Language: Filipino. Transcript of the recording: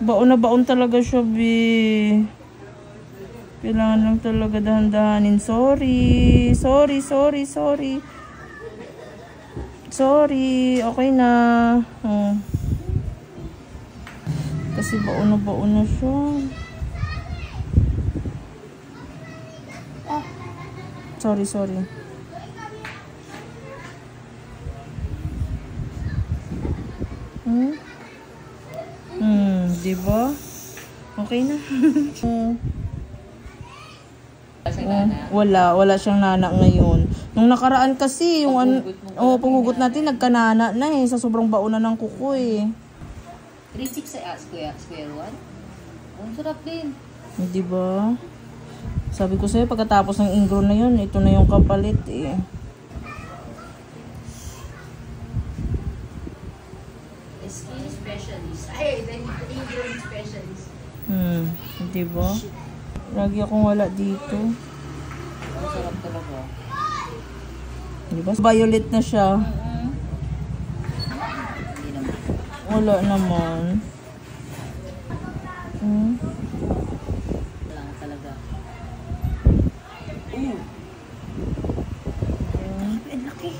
Baon na baon talaga siya, be. Kailangan lang talaga dahan-dahanin. Sorry. Sorry. Okay na. Oh. Kasi baon na siya. Sorry. Diba? Okay na. Wala siyang nana ngayon. Nung nakaraan kasi, yung paghugot natin, nagkanana na eh. Sa sobrang baon na ng kuko eh. 3.6 square 1? Ang sarap din. Diba? Sabi ko sa'yo, pagkatapos ng ingro na yun, ito na yung kapalit eh. Skin specialist. Ay, ingro specialist. Diba? Lagi akong wala dito. Ang sarap talaga. Diba? Violet na siya. Hindi naman. Wala naman. Wala nga talaga. Ang laki.